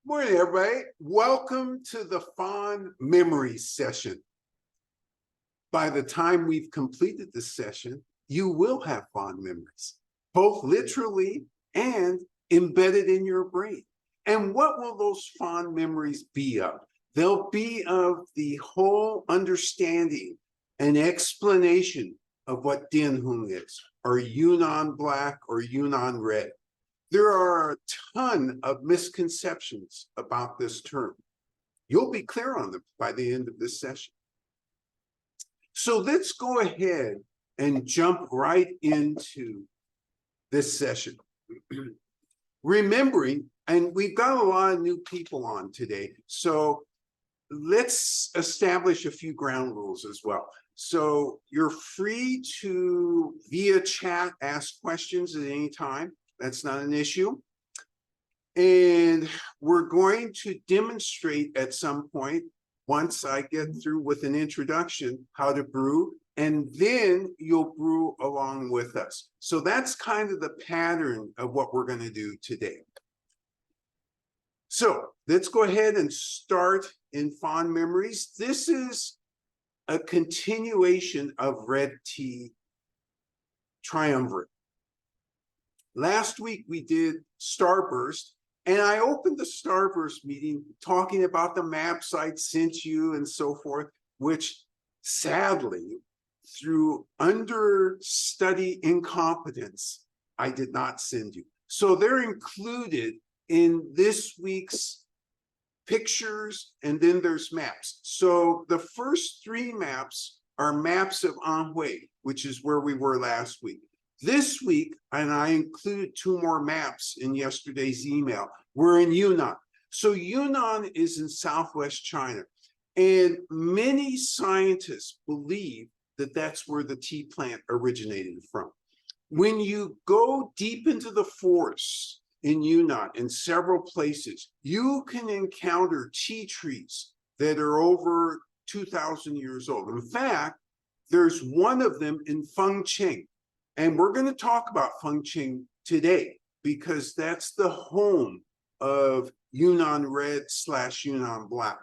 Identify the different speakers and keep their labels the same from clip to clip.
Speaker 1: Morning, everybody. Welcome to the Fond Memories session. By the time we've completed this session, you will have fond memories, both literally and embedded in your brain. And what will those fond memories be of? They'll be of the whole understanding and explanation of what Dianhong is, or Yunnan black, or Yunnan red. There are a ton of misconceptions about this term. You'll be clear on them by the end of this session. So let's go ahead and jump right into this session. Remembering, and we've got a lot of new people on today, so let's establish a few ground rules as well. So you're free to, via chat, ask questions at any time. That's not an issue. And we're going to demonstrate at some point, once I get through with an introduction, how to brew, and then you'll brew along with us. So that's kind of the pattern of what we're going to do today. So let's go ahead and start in fond memories. This is a continuation of red tea triumvirate. Last week we did Starburst, and I opened the Starburst meeting talking about the maps I'd sent you and so forth, which sadly, through understudy incompetence, I did not send you. So they're included in this week's pictures, and then there's maps. So the first three maps are maps of Anhui, which is where we were last week. This week, and I included two more maps in yesterday's email, we're in Yunnan. So Yunnan is in southwest China, and many scientists believe that that's where the tea plant originated from. When you go deep into the forest in Yunnan, in several places, you can encounter tea trees that are over 2,000 years old. In fact, there's one of them in Fengqing. And we're going to talk about Fengqing today because that's the home of Yunnan red / Yunnan black.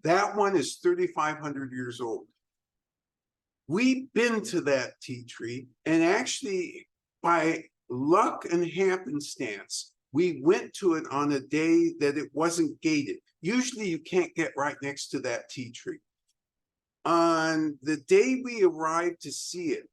Speaker 1: That one is 3,500 years old. We've been to that tea tree, and actually, by luck and happenstance, we went to it on a day that it wasn't gated. Usually you can't get right next to that tea tree. On the day we arrived to see it,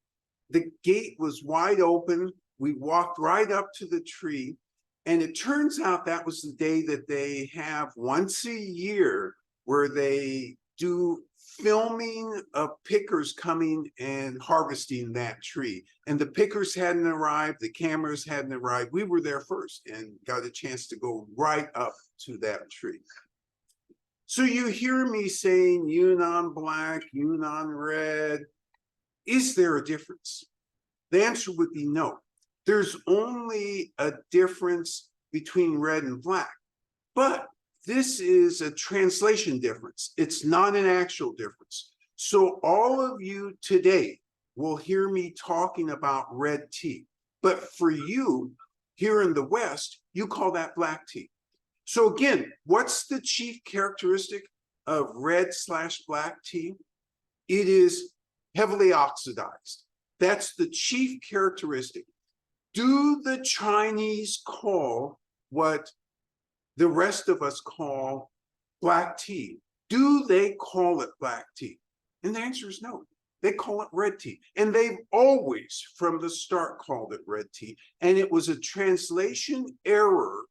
Speaker 1: the gate was wide open. We walked right up to the tree, and it turns out that was the day that they have once a year where they do filming of pickers coming and harvesting that tree. And the pickers hadn't arrived, the cameras hadn't arrived. We were there first and got a chance to go right up to that tree. So you hear me saying Yunnan black, Yunnan red. Is there a difference? The answer would be no. There's only a difference between red and black, but this is a translation difference. It's not an actual difference. So all of you today will hear me talking about red tea, but for you here in the West, you call that black tea. So again, what's the chief characteristic of red / black tea? It is heavily oxidized. That's the chief characteristic. Do the Chinese call what the rest of us call black tea? Do they call it black tea? And the answer is no. They call it red tea. And they've always, from the start, called it red tea. And it was a translation error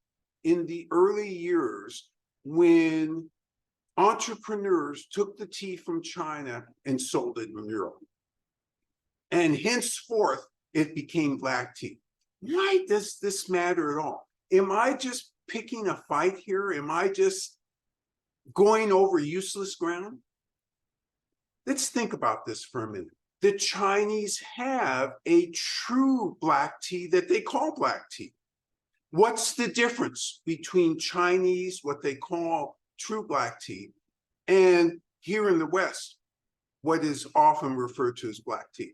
Speaker 1: in the early years when entrepreneurs took the tea from China and sold it in Europe. And henceforth, it became black tea. Why does this matter at all? Am I just picking a fight here? Am I just going over useless ground? Let's think about this for a minute. The Chinese have a true black tea that they call black tea. What's the difference between Chinese, what they call true black tea, and here in the West, what is often referred to as black tea?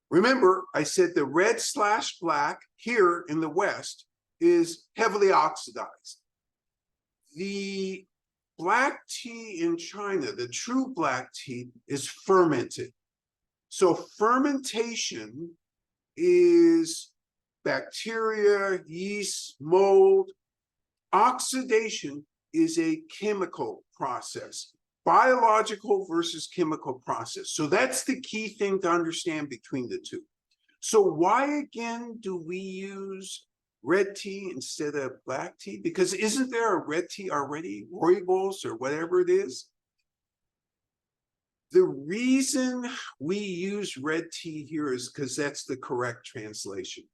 Speaker 1: Remember, I said the red / black here in the West is heavily oxidized. The black tea in China, the true black tea, is fermented. So fermentation is bacteria, yeast, mold. Oxidation is a chemical process, biological versus chemical process. So that's the key thing to understand between the two. So why again do we use red tea instead of black tea? Because isn't there a red tea already, rooibos or whatever it is? The reason we use red tea here is because that's the correct translation.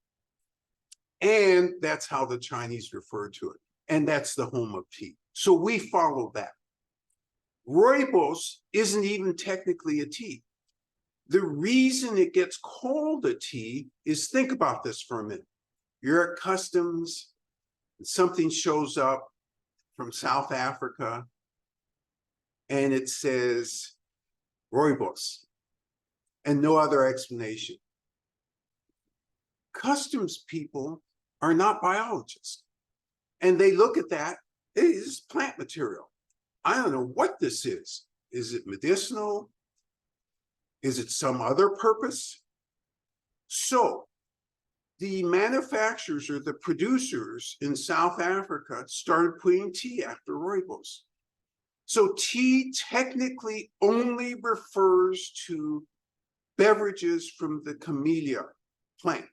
Speaker 1: And that's how the Chinese refer to it. And that's the home of tea. So we follow that. Rooibos isn't even technically a tea. The reason it gets called a tea is, think about this for a minute. You're at customs, and something shows up from South Africa, and it says rooibos, and no other explanation. Customs people are not biologists, and they look at that, it is plant material. I don't know what this is. Is it medicinal? Is it some other purpose? So the manufacturers or the producers in South Africa started putting tea after rooibos. So tea technically only refers to beverages from the camellia plant.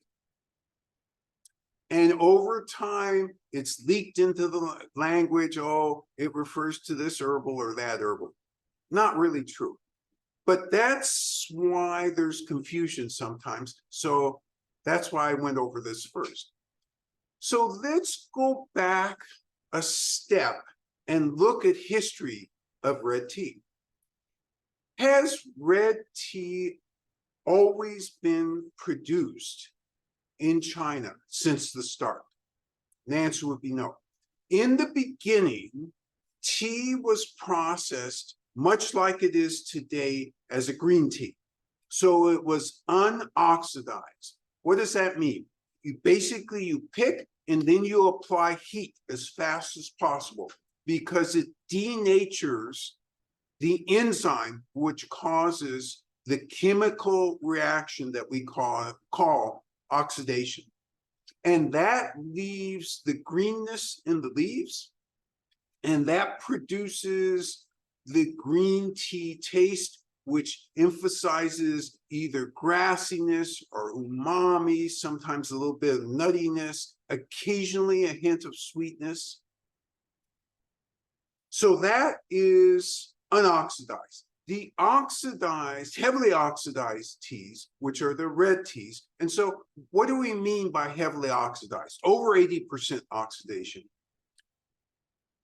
Speaker 1: And over time, it's leaked into the language, oh, it refers to this herbal or that herbal. Not really true. But that's why there's confusion sometimes. So that's why I went over this first. So let's go back a step and look at history of red tea. Has red tea always been produced in China since the start? The answer would be no. In the beginning, tea was processed much like it is today as a green tea. So it was unoxidized. What does that mean? You pick and then you apply heat as fast as possible because it denatures the enzyme which causes the chemical reaction that we call oxidation. And that leaves the greenness in the leaves, and that produces the green tea taste, which emphasizes either grassiness or umami, sometimes a little bit of nuttiness, occasionally a hint of sweetness. So that is unoxidized. The oxidized, heavily oxidized teas, which are the red teas. And so what do we mean by heavily oxidized? Over 80% oxidation.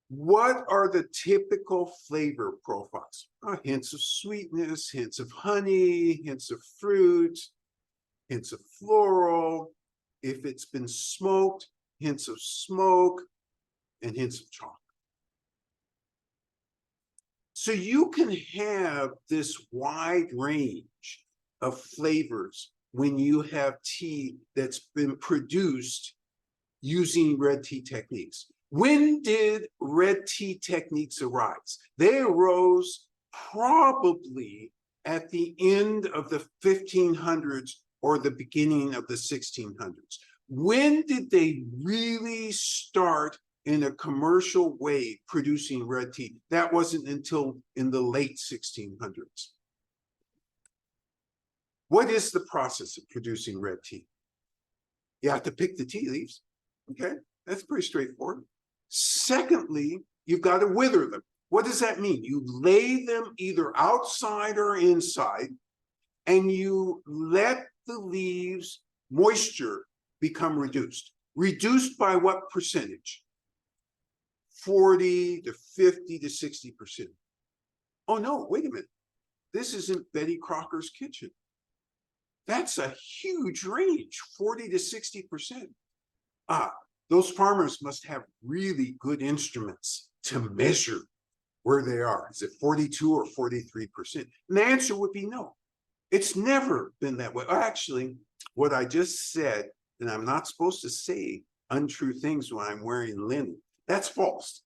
Speaker 1: What are the typical flavor profiles? Hints of sweetness, hints of honey, hints of fruit, hints of floral. If it's been smoked, hints of smoke, and hints of chocolate. So you can have this wide range of flavors when you have tea that's been produced using red tea techniques. When did red tea techniques arise? They arose probably at the end of the 1500s or the beginning of the 1600s. When did they really start in a commercial way producing red tea? That wasn't until in the late 1600s. What is the process of producing red tea? You have to pick the tea leaves, okay? That's pretty straightforward. Secondly, you've got to wither them. What does that mean? You lay them either outside or inside, and you let the leaves' moisture become reduced. Reduced by what percentage? 40 to 50 to 60%. Oh no, wait a minute. This isn't Betty Crocker's kitchen. That's a huge range, 40 to 60%. Those farmers must have really good instruments to measure where they are. Is it 42 or 43%? And the answer would be no. It's never been that way. Actually, what I just said, and I'm not supposed to say untrue things when I'm wearing linen, that's false.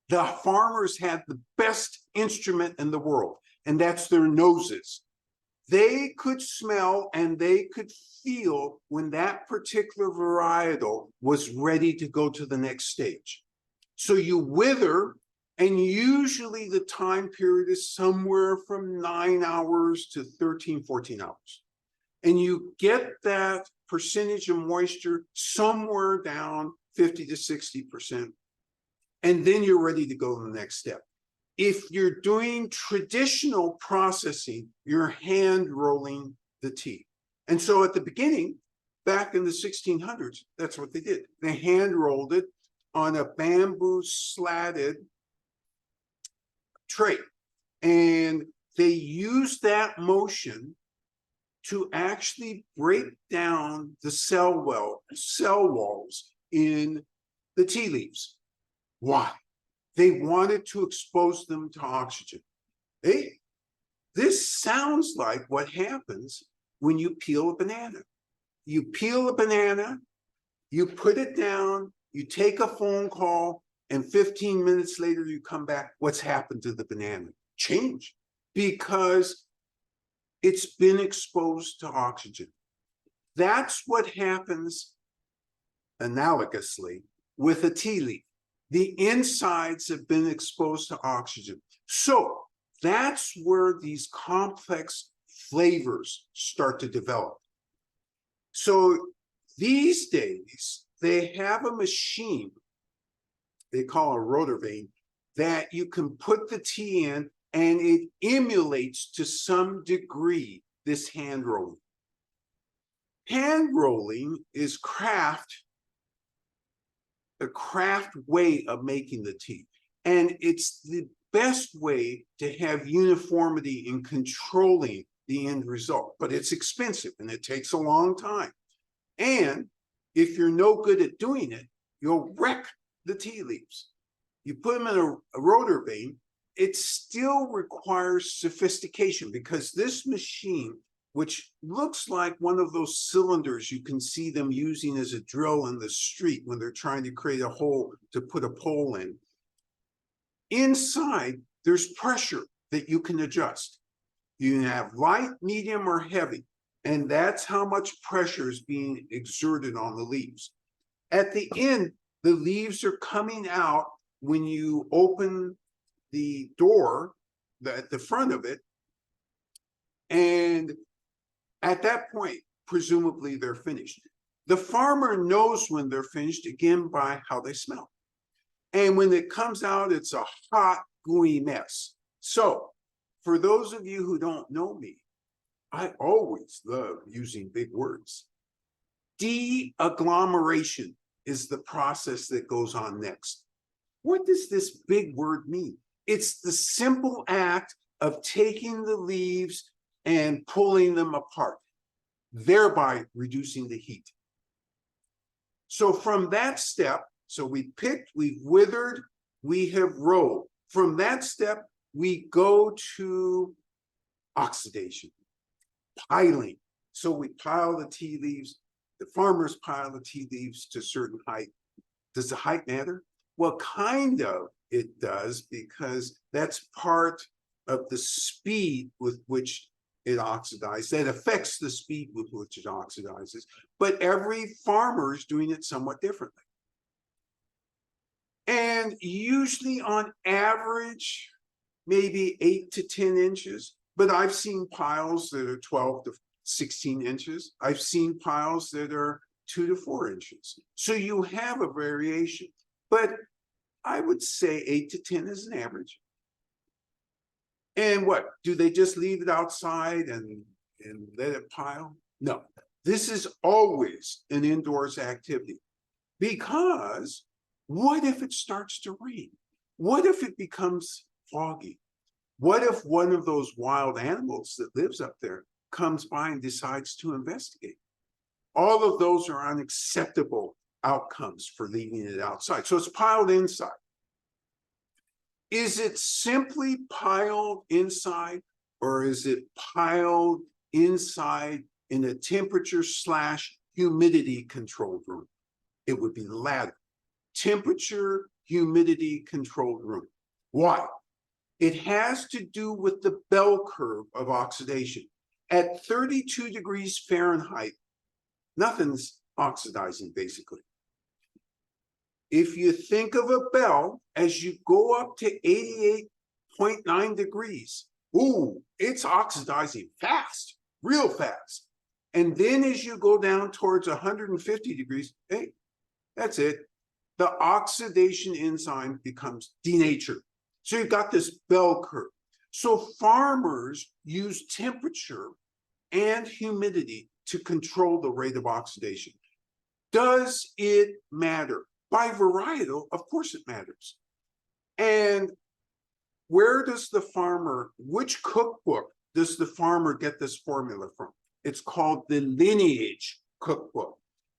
Speaker 1: The farmers had the best instrument in the world, and that's their noses. They could smell and they could feel when that particular varietal was ready to go to the next stage. So you wither, and usually the time period is somewhere from 9 hours to 13, 14 hours. And you get that percentage of moisture somewhere down 50 to 60%. And then you're ready to go to the next step. If you're doing traditional processing, you're hand rolling the tea. And so at the beginning, back in the 1600s, that's what they did. They hand rolled it on a bamboo slatted tray. And they used that motion to actually break down the cell walls in the tea leaves. Why? They wanted to expose them to oxygen. Hey, this sounds like what happens when you peel a banana. You peel a banana, you put it down, you take a phone call, and 15 minutes later you come back. What's happened to the banana? Change, because it's been exposed to oxygen. That's what happens analogously with a tea leaf. The insides have been exposed to oxygen. So that's where these complex flavors start to develop. So these days, they have a machine they call a rotor vane that you can put the tea in, and it emulates to some degree this hand rolling. Hand rolling is a craft way of making the tea. And it's the best way to have uniformity in controlling the end result. But it's expensive and it takes a long time. And if you're no good at doing it, you'll wreck the tea leaves. You put them in a rotor vane, it still requires sophistication, because this machine, which looks like one of those cylinders you can see them using as a drill in the street when they're trying to create a hole to put a pole in. Inside, there's pressure that you can adjust. You can have light, medium, or heavy, and that's how much pressure is being exerted on the leaves. At the end, the leaves are coming out when you open the door at the front of it, and at that point, presumably they're finished. The farmer knows when they're finished, again, by how they smell. And when it comes out, it's a hot, gooey mess. So for those of you who don't know me, I always love using big words. De-agglomeration is the process that goes on next. What does this big word mean? It's the simple act of taking the leaves and pulling them apart, thereby reducing the heat. So from that step, so we picked, we've withered, we have rolled. From that step, we go to oxidation, piling. So we pile the tea leaves, the farmers pile the tea leaves to a certain height. Does the height matter? Well, kind of it does, because that's part of the speed with which it oxidizes. That affects the speed with which it oxidizes. But every farmer is doing it somewhat differently. And usually on average, maybe 8 to 10 inches. But I've seen piles that are 12 to 16 inches. I've seen piles that are 2 to 4 inches. So you have a variation. But I would say 8 to 10 is an average. And what? Do they just leave it outside and let it pile? No. This is always an indoors activity. Because what if it starts to rain? What if it becomes foggy? What if one of those wild animals that lives up there comes by and decides to investigate? All of those are unacceptable outcomes for leaving it outside. So it's piled inside. Is it simply piled inside, or is it piled inside in a temperature/humidity controlled room? It would be the latter. temperature, humidity controlled room. Why? It has to do with the bell curve of oxidation. At 32 degrees Fahrenheit, nothing's oxidizing basically. If you think of a bell, as you go up to 88.9 degrees, ooh, it's oxidizing fast, real fast. And then as you go down towards 150 degrees, hey, that's it. The oxidation enzyme becomes denatured. So you've got this bell curve. So farmers use temperature and humidity to control the rate of oxidation. Does it matter? By varietal, of course it matters. And where does the farmer, which cookbook does the farmer get this formula from? It's called the Lineage Cookbook.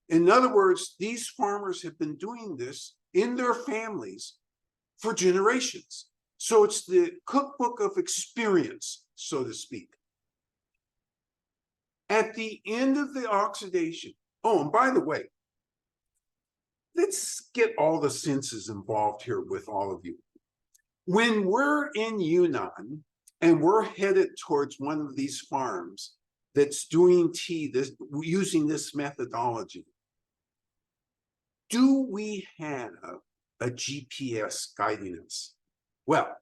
Speaker 1: In other words, these farmers have been doing this in their families for generations. So it's the cookbook of experience, so to speak. At the end of the oxidation, oh, and by the way, let's get all the senses involved here with all of you. When we're in Yunnan and we're headed towards one of these farms that's doing tea, using this methodology, do we have a GPS guiding us? Well,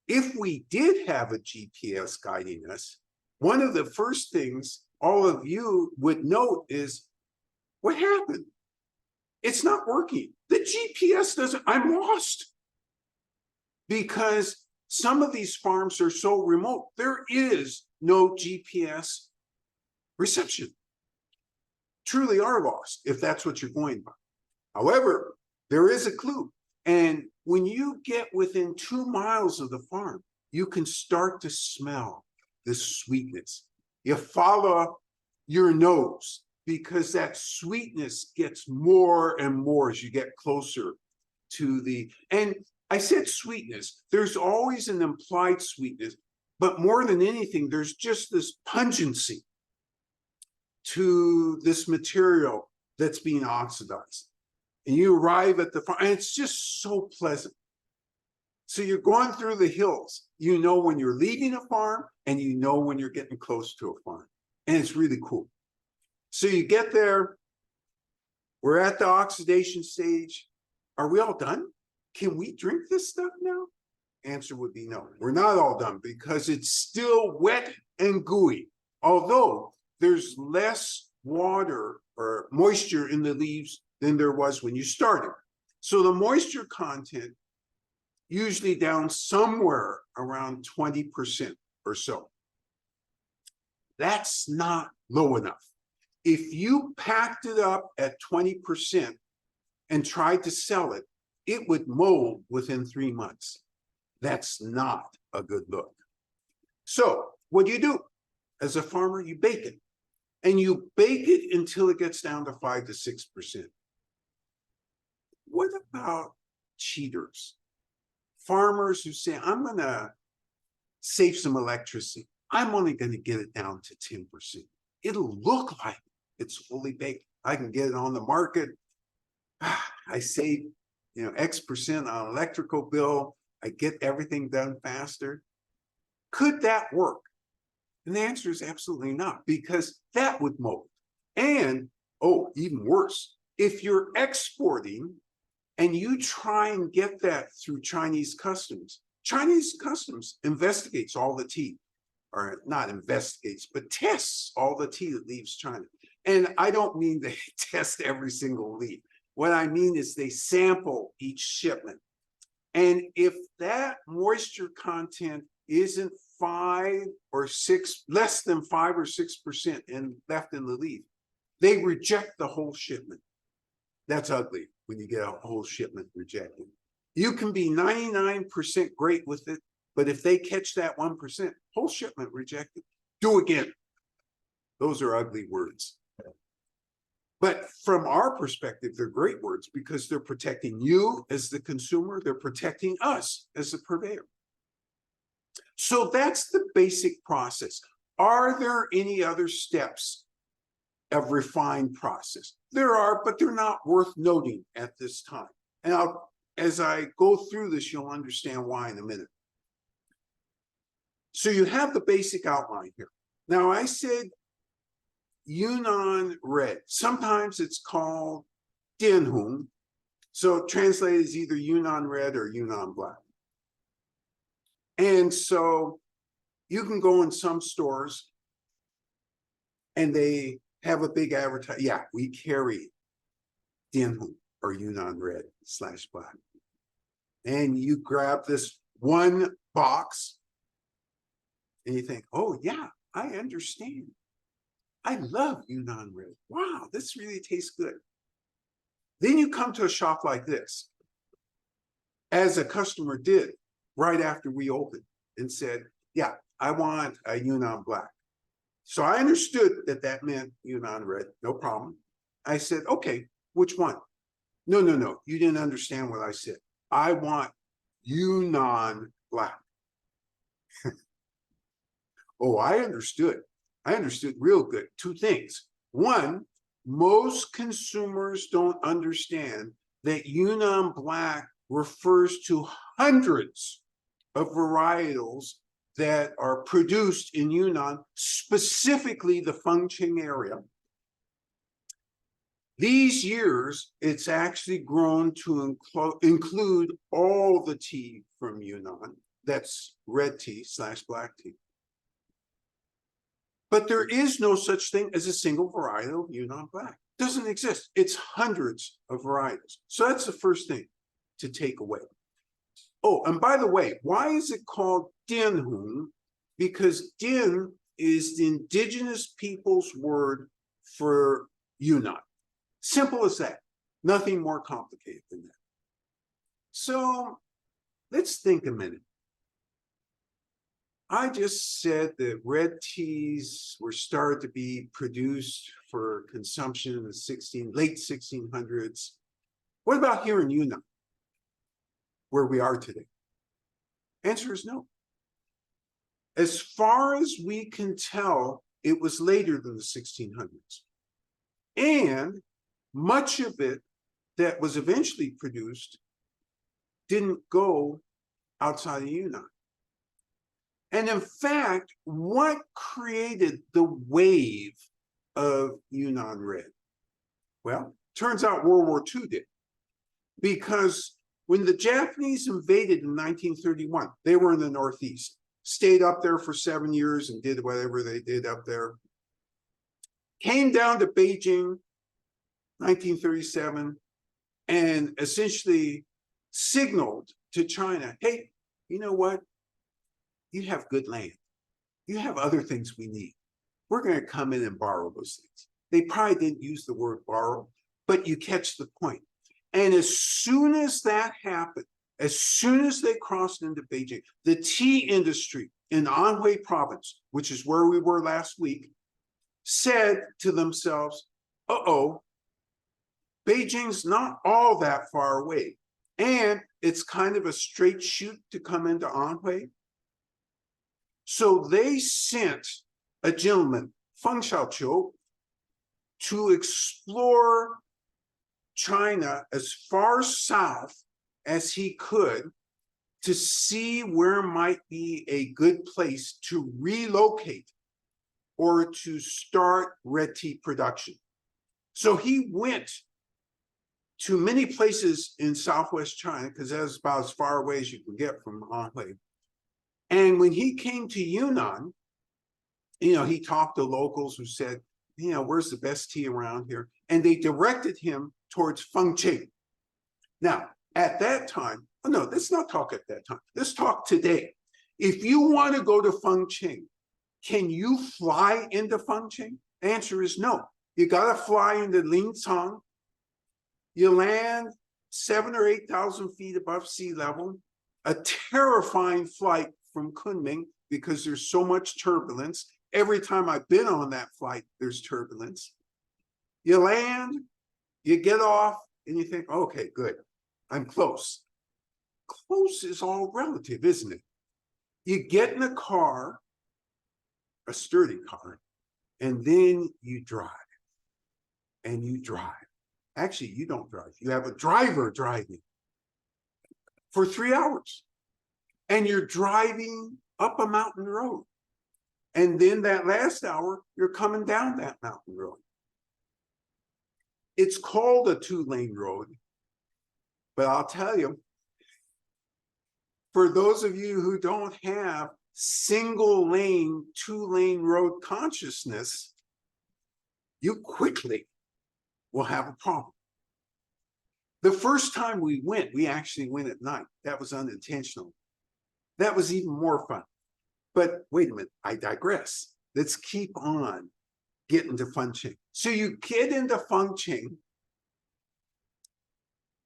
Speaker 1: if we did have a GPS guiding us, one of the first things all of you would note is, what happened? It's not working. The GPS doesn't, I'm lost. Because some of these farms are so remote, there is no GPS reception. Truly are lost, if that's what you're going by. However, there is a clue. And when you get within 2 miles of the farm, you can start to smell this sweetness. You follow your nose because that sweetness gets more and more as you get closer to the, and I said sweetness, there's always an implied sweetness, but more than anything, there's just this pungency to this material that's being oxidized. And you arrive at the farm, and it's just so pleasant. So you're going through the hills. You know when you're leaving a farm, and you know when you're getting close to a farm. And it's really cool. So you get there. We're at the oxidation stage. Are we all done? Can we drink this stuff now? Answer would be no. We're not all done because it's still wet and gooey. Although there's less water or moisture in the leaves than there was when you started. So the moisture content usually down somewhere around 20% or so. That's not low enough. If you packed it up at 20% and tried to sell it, it would mold within 3 months. That's not a good look. So what do? As a farmer, you bake it. And you bake it until it gets down to 5 to 6%. What about cheaters? Farmers who say, I'm going to save some electricity. I'm only going to get it down to 10%. It'll look like it's fully baked. I can get it on the market. I save, X% on electrical bill. I get everything done faster. Could that work? And the answer is absolutely not, because that would mold. And, even worse, if you're exporting and you try and get that through Chinese customs investigates all the tea, or not investigates, but tests all the tea that leaves China. And I don't mean they test every single leaf. What I mean is they sample each shipment. And if that moisture content isn't 5 or 6, less than 5 or 6% and left in the leaf, they reject the whole shipment. That's ugly when you get a whole shipment rejected. You can be 99% great with it, but if they catch that 1%, whole shipment rejected. Do again. Those are ugly words. But from our perspective, they're great words because they're protecting you as the consumer. They're protecting us as the purveyor. So that's the basic process. Are there any other steps of refined process? There are, but they're not worth noting at this time. And as I go through this, you'll understand why in a minute. So you have the basic outline here. Now I said Yunnan red. Sometimes it's called Dianhong. So translated as either Yunnan red or Yunnan black. And so you can go in some stores and they have a big advertisement. Yeah, we carry Dianhong or Yunnan red / black. And you grab this one box and you think, oh yeah, I understand. I love Yunnan red. Wow, this really tastes good. Then you come to a shop like this, as a customer did right after we opened, and said, yeah, I want a Yunnan black. So I understood that that meant Yunnan red, no problem. I said, okay, which one? No, you didn't understand what I said. I want Yunnan black. Oh, I understood. I understood real good. Two things. One, most consumers don't understand that Yunnan black refers to hundreds of varietals that are produced in Yunnan, specifically the Fengqing area. These years, it's actually grown to include all the tea from Yunnan. That's red tea / black tea. But there is no such thing as a single varietal of Yunnan black. It doesn't exist. It's hundreds of varietals. So that's the first thing to take away. Oh, and by the way, why is it called Dianhong? Because Dian is the indigenous people's word for Yunnan. Simple as that. Nothing more complicated than that. So let's think a minute. I just said that red teas were started to be produced for consumption in the late 1600s. What about here in Yunnan, where we are today? Answer is no. As far as we can tell, it was later than the 1600s. And much of it that was eventually produced didn't go outside of Yunnan. And in fact, what created the wave of Yunnan red? Well, turns out World War II did. Because when the Japanese invaded in 1931, they were in the Northeast, stayed up there for 7 years and did whatever they did up there. Came down to Beijing, 1937, and essentially signaled to China, hey, you know what? You have good land. You have other things we need. We're going to come in and borrow those things. They probably didn't use the word borrow, but you catch the point. And as soon as that happened, as soon as they crossed into Beijing, the tea industry in Anhui Province, which is where we were last week, said to themselves, uh-oh, Beijing's not all that far away. And it's kind of a straight shoot to come into Anhui. So they sent a gentleman, Feng Xiaoqiu, to explore China as far south as he could to see where might be a good place to relocate or to start red tea production. So he went to many places in southwest China, because that's about as far away as you can get from Anhui. And when he came to Yunnan, he talked to locals who said, where's the best tea around here? And they directed him towards Fengqing. Now, at that time, oh no, let's not talk at that time. Let's talk today. If you want to go to Fengqing, can you fly into Fengqing? The answer is no. You got to fly into Linzang. You land 7,000 or 8,000 feet above sea level. A terrifying flight from Kunming because there's so much turbulence. Every time I've been on that flight, there's turbulence. You land, you get off, and you think, okay, good, I'm close. Close is all relative, isn't it? You get in a car, a sturdy car, and then you drive. And you drive. Actually, you don't drive. You have a driver driving. for 3 hours. And you're driving up a mountain road. And then that last hour, you're coming down that mountain road. It's called a 2-lane road. But I'll tell you, for those of you who don't have single lane, 2-lane road consciousness, you quickly will have a problem. The first time we actually went at night. That was unintentional. That was even more fun. But wait a minute, I digress. Let's keep on getting to Fengcheng. So you get into Fengcheng,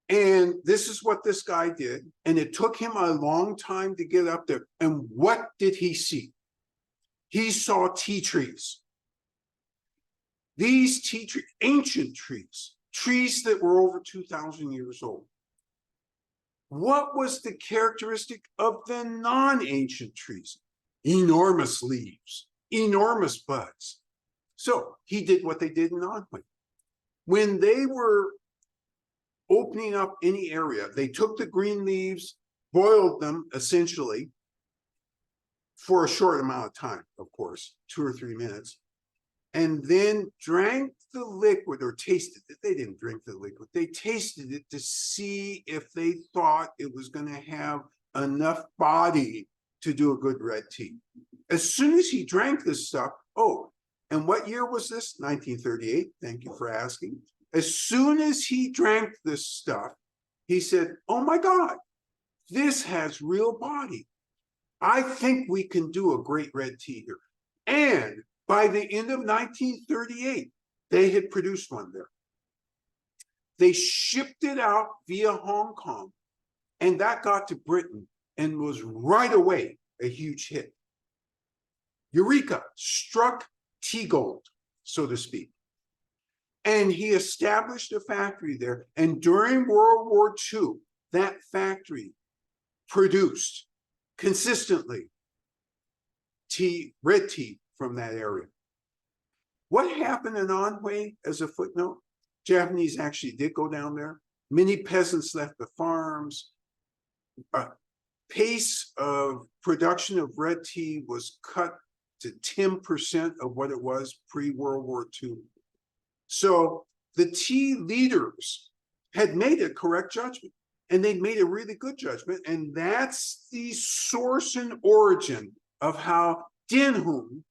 Speaker 1: and this is what this guy did. And it took him a long time to get up there. And what did he see? He saw tea trees. These tea trees, ancient trees, trees that were over 2,000 years old. What was the characteristic of the non-ancient trees? Enormous leaves, enormous buds. So he did what they did in Oakland. When they were opening up any area, they took the green leaves, boiled them essentially for a short amount of time, of course, 2 or 3 minutes, and then drank the liquid or tasted it. They didn't drink the liquid. They tasted it to see if they thought it was going to have enough body to do a good red tea. As soon as he drank this stuff, oh, and what year was this? 1938. Thank you for asking. As soon as he drank this stuff, he said, oh my God, this has real body. I think we can do a great red tea here. And by the end of 1938, they had produced one there. They shipped it out via Hong Kong, and that got to Britain and was right away a huge hit. Eureka, struck tea gold, so to speak. And he established a factory there. And during World War II, that factory produced consistently tea, red tea from that area. What happened in Anhui, as a footnote? Japanese actually did go down there. Many peasants left the farms. Pace of production of red tea was cut to 10% of what it was pre-World War II. So the tea leaders had made a correct judgment, and they made a really good judgment. And that's the source and origin of how Dianhong,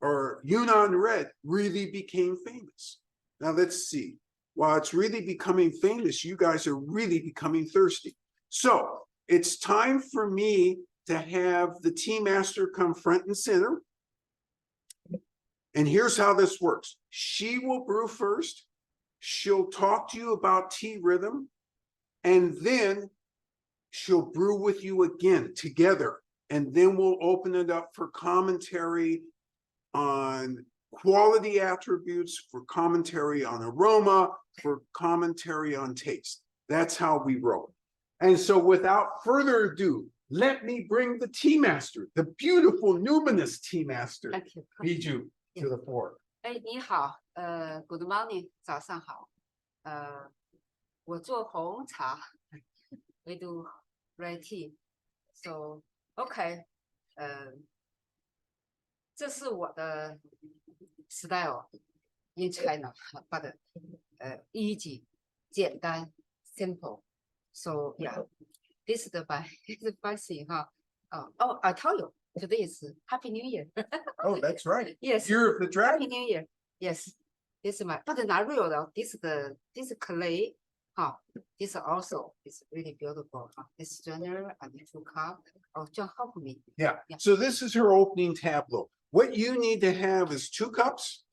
Speaker 1: or Yunnan Red, really became famous. Now let's see. While it's really becoming famous, you guys are really becoming thirsty. So it's time for me to have the tea master come front and center. And here's how this works. She will brew first. She'll talk to you about tea rhythm. And then she'll brew with you again together. And then we'll open it up for commentary on quality attributes, for commentary on aroma, for commentary on taste. That's how we roll. And so without further ado, let me bring the tea master, the beautiful numinous tea master, Biju, to the fore.
Speaker 2: 哎，你好，Good morning， 早上好。我做红茶，we do red tea，so OK，这是我的 style in China，but easy， 简单 ，simple，so yeah，this is the best thing 哈。Oh, I tell you, today is Happy New Year.
Speaker 1: Oh, that's right.
Speaker 2: Yes.
Speaker 1: Year of the Dragon.
Speaker 2: Happy New Year. Yes. This is my, but not real though. This clay. This also is really beautiful. This strainer and 2 cup. Oh, just help me.
Speaker 1: Yeah. So this is her opening tableau. What you need to have is 2 cups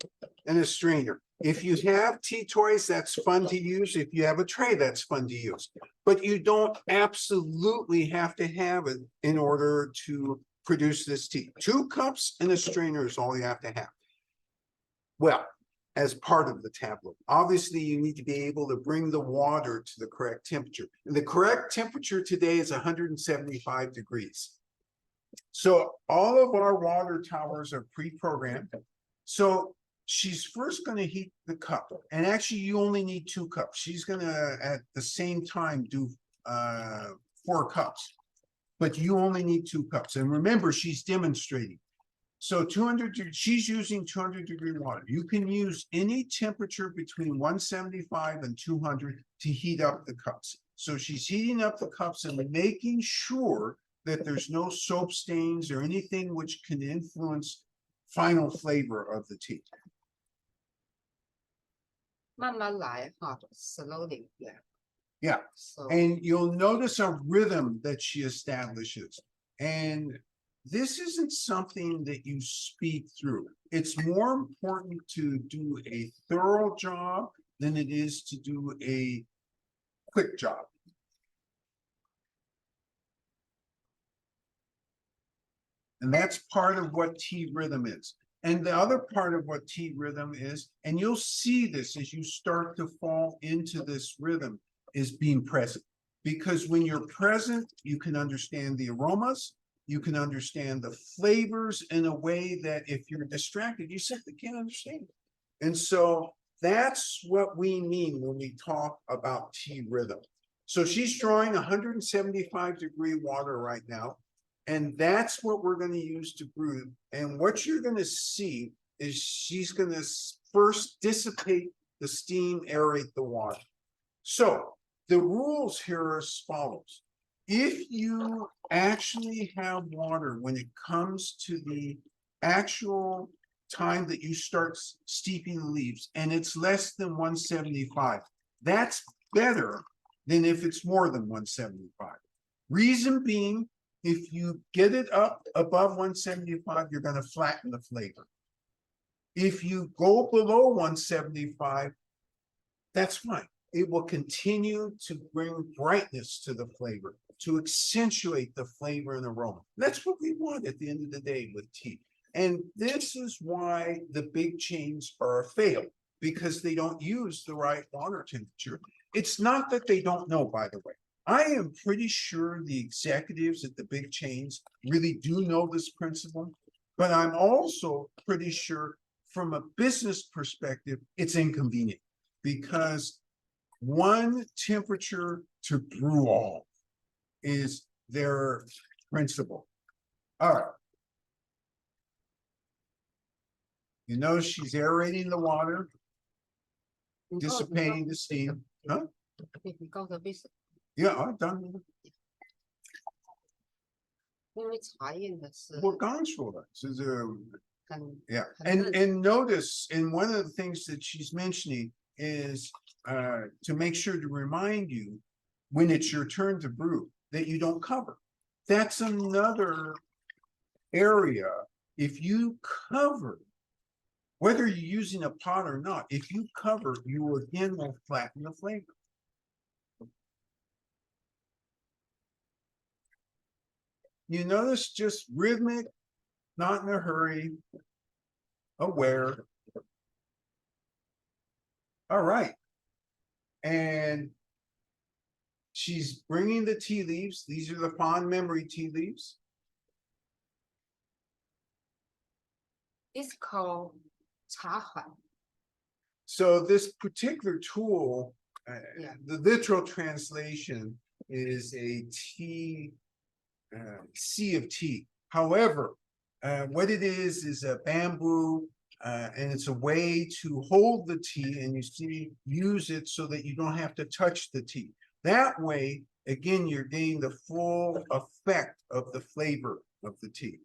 Speaker 1: and a strainer. If you have tea toys, that's fun to use. If you have a tray, that's fun to use. But you don't absolutely have to have it in order to produce this tea. 2 cups and a strainer is all you have to have. Well, as part of the tableau, obviously you need to be able to bring the water to the correct temperature. And the correct temperature today is 175 degrees. So all of our water towers are pre-programmed. So she's first going to heat the cup, and actually you only need 2 cups. She's going to at the same time do 4 cups. But you only need 2 cups. And remember, she's demonstrating. So 200, she's using 200-degree water. You can use any temperature between 175 and 200 to heat up the cups. So she's heating up the cups and making sure that there's no soap stains or anything which can influence final flavor of the tea.
Speaker 2: 慢慢来哈，slowly, yeah.
Speaker 1: Yeah.
Speaker 2: So
Speaker 1: And you'll notice a rhythm that she establishes. And this isn't something that you speed through. It's more important to do a thorough job than it is to do a quick job. And that's part of what tea rhythm is. And the other part of what tea rhythm is, and you'll see this as you start to fall into this rhythm, is being present. Because when you're present, you can understand the aromas, you can understand the flavors in a way that if you're distracted, you simply can't understand it. And so that's what we mean when we talk about tea rhythm. So she's drawing 175-degree water right now. And that's what we're going to use to brew. And what you're going to see is she's going to first dissipate the steam, aerate the water. So the rules here are as follows. If you actually have water when it comes to the actual time that you start steeping the leaves, and it's less than 175, that's better than if it's more than 175. Reason being, if you get it up above 175, you're going to flatten the flavor. If you go below 175, that's fine. It will continue to bring brightness to the flavor, to accentuate the flavor and aroma. That's what we want at the end of the day with tea. And this is why the big chains are a fail, because they don't use the right water temperature. It's not that they don't know, by the way. I am pretty sure the executives at the big chains really do know this principle, but I'm also pretty sure from a business perspective, it's inconvenient because one temperature to brew all is their principle. All right. You notice she's aerating the water, dissipating the steam. Huh?
Speaker 2: 你告诉为什么？
Speaker 1: Yeah, I've done it.
Speaker 2: 因为茶叶的是
Speaker 1: 我刚说了，是这个
Speaker 2: 很
Speaker 1: Yeah,
Speaker 2: 很嫩
Speaker 1: and notice, and one of the things that she's mentioning is to make sure to remind you when it's your turn to brew that you don't cover. That's another area. If you cover, whether you're using a pot or not, if you cover, you again will flatten the flavor. You notice just rhythmic, not in a hurry, aware. All right. And she's bringing the tea leaves. These are the fond memory tea leaves.
Speaker 2: It's called 茶环
Speaker 1: So this particular tool,
Speaker 2: Yeah.
Speaker 1: the literal translation is a tea, sea of tea. However, what it is a bamboo, and it's a way to hold the tea and you see, use it so that you don't have to touch the tea. That way, again, you're getting the full effect of the flavor of the tea.